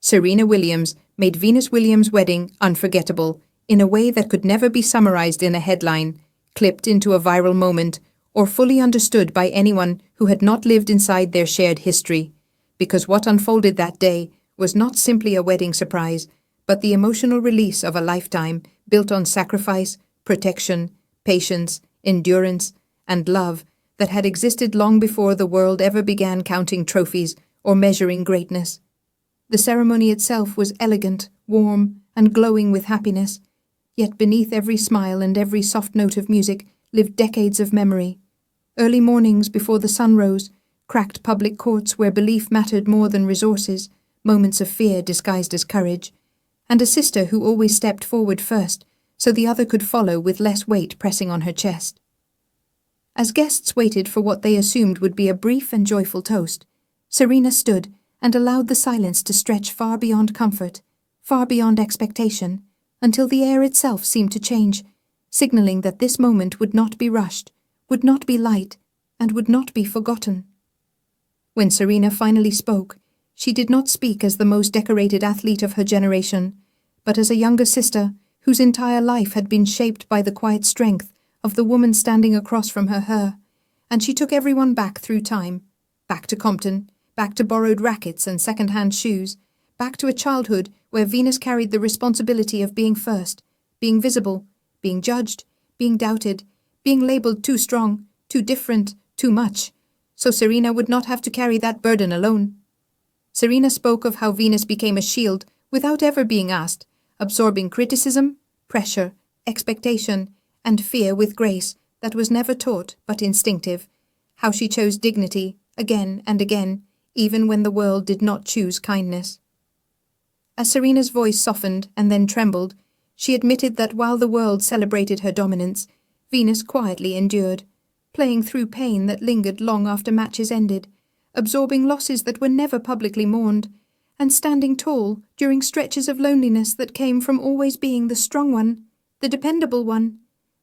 Serena Williams made Venus Williams' wedding unforgettable in a way that could never be summarized in a headline, clipped into a viral moment, or fully understood by anyone who had not lived inside their shared history, because what unfolded that day was not simply a wedding surprise, but the emotional release of a lifetime built on sacrifice, protection, patience, endurance, and love that had existed long before the world ever began counting trophies or measuring greatness. The ceremony itself was elegant, warm, and glowing with happiness, yet beneath every smile and every soft note of music lived decades of memory. Early mornings before the sun rose, cracked public courts where belief mattered more than resources, moments of fear disguised as courage, and a sister who always stepped forward first so the other could follow with less weight pressing on her chest. As guests waited for what they assumed would be a brief and joyful toast, Serena stood and allowed the silence to stretch far beyond comfort, far beyond expectation, until the air itself seemed to change, signaling that this moment would not be rushed, would not be light, and would not be forgotten. When Serena finally spoke, she did not speak as the most decorated athlete of her generation, but as a younger sister whose entire life had been shaped by the quiet strength of the woman standing across from her, and she took everyone back through time, back to Compton, back to borrowed rackets and second-hand shoes, back to a childhood where Venus carried the responsibility of being first, being visible, being judged, being doubted, being labeled too strong, too different, too much, so Serena would not have to carry that burden alone. Serena spoke of how Venus became a shield without ever being asked, absorbing criticism, pressure, expectation, and fear with grace that was never taught but instinctive, how she chose dignity again and again, even when the world did not choose kindness. As Serena's voice softened and then trembled, she admitted that while the world celebrated her dominance, Venus quietly endured, playing through pain that lingered long after matches ended, absorbing losses that were never publicly mourned, and standing tall during stretches of loneliness that came from always being the strong one, the dependable one,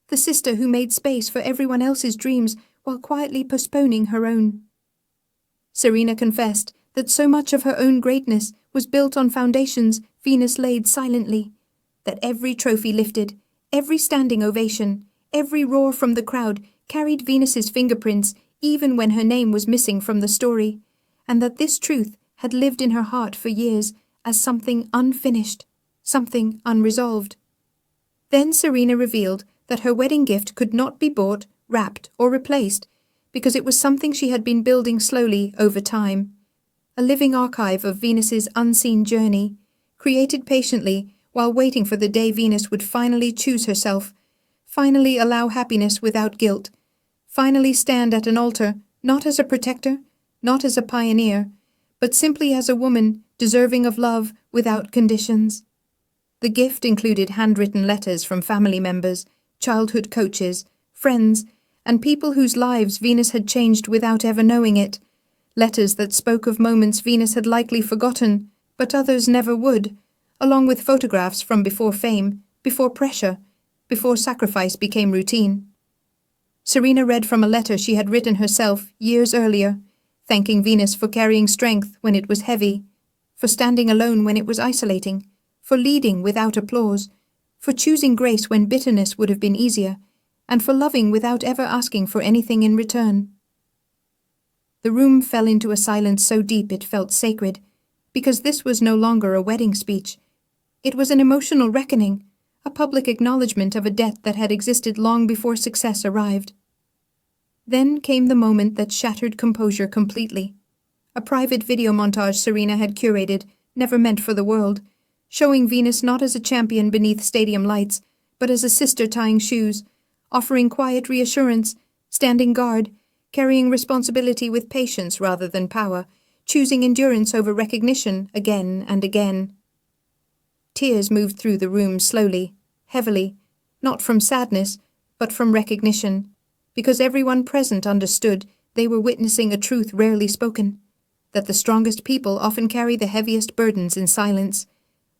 the sister who made space for everyone else's dreams while quietly postponing her own. Serena confessed that so much of her own greatness was built on foundations Venus laid silently, that every trophy lifted, every standing ovation, every roar from the crowd carried Venus's fingerprints even when her name was missing from the story, and that this truth had lived in her heart for years as something unfinished, something unresolved. Then Serena revealed that her wedding gift could not be bought, wrapped, or replaced, because it was something she had been building slowly over time, a living archive of Venus's unseen journey, created patiently while waiting for the day Venus would finally choose herself, finally allow happiness without guilt, finally stand at an altar, not as a protector, not as a pioneer, but simply as a woman deserving of love without conditions. The gift included handwritten letters from family members, childhood coaches, friends, and people whose lives Venus had changed without ever knowing it, letters that spoke of moments Venus had likely forgotten, but others never would, along with photographs from before fame, before pressure, before sacrifice became routine. Serena read from a letter she had written herself years earlier, thanking Venus for carrying strength when it was heavy, for standing alone when it was isolating, for leading without applause, for choosing grace when bitterness would have been easier, and for loving without ever asking for anything in return. The room fell into a silence so deep it felt sacred, because this was no longer a wedding speech. It was an emotional reckoning, a public acknowledgement of a debt that had existed long before success arrived. Then came the moment that shattered composure completely. A private video montage Serena had curated, never meant for the world, showing Venus not as a champion beneath stadium lights, but as a sister tying shoes, offering quiet reassurance, standing guard, carrying responsibility with patience rather than power, choosing endurance over recognition again and again. Tears moved through the room slowly, heavily, not from sadness, but from recognition, because everyone present understood they were witnessing a truth rarely spoken, that the strongest people often carry the heaviest burdens in silence,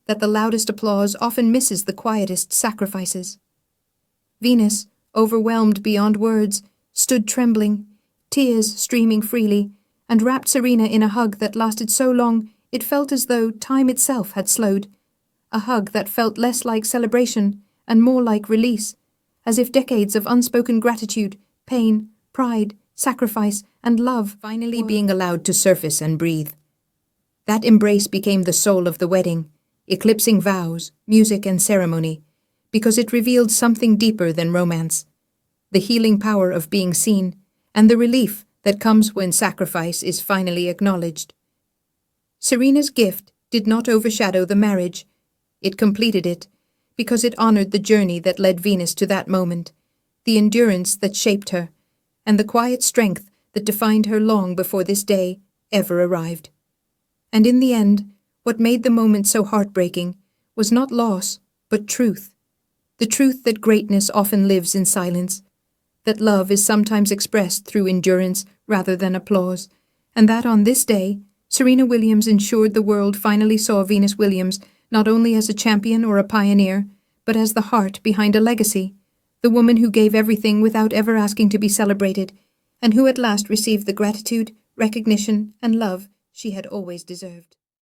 that the loudest applause often misses the quietest sacrifices. Venus, overwhelmed beyond words, stood trembling, tears streaming freely, and wrapped Serena in a hug that lasted so long It felt as though time itself had slowed, a hug that felt less like celebration and more like release, as if decades of unspoken gratitude, pain, pride, sacrifice, and love finally being allowed to surface and breathe. That embrace became the soul of the wedding, eclipsing vows, music, and ceremony, because it revealed something deeper than romance, the healing power of being seen, and the relief that comes when sacrifice is finally acknowledged. Serena's gift did not overshadow the marriage. It completed it, because it honored the journey that led Venus to that moment, the endurance that shaped her, and the quiet strength that defined her long before this day ever arrived. And in the end, what made the moment so heartbreaking was not loss, but truth. The truth that greatness often lives in silence, that love is sometimes expressed through endurance rather than applause, and that on this day, Serena Williams ensured the world finally saw Venus Williams not only as a champion or a pioneer, but as the heart behind a legacy, the woman who gave everything without ever asking to be celebrated, and who at last received the gratitude, recognition, and love she had always deserved.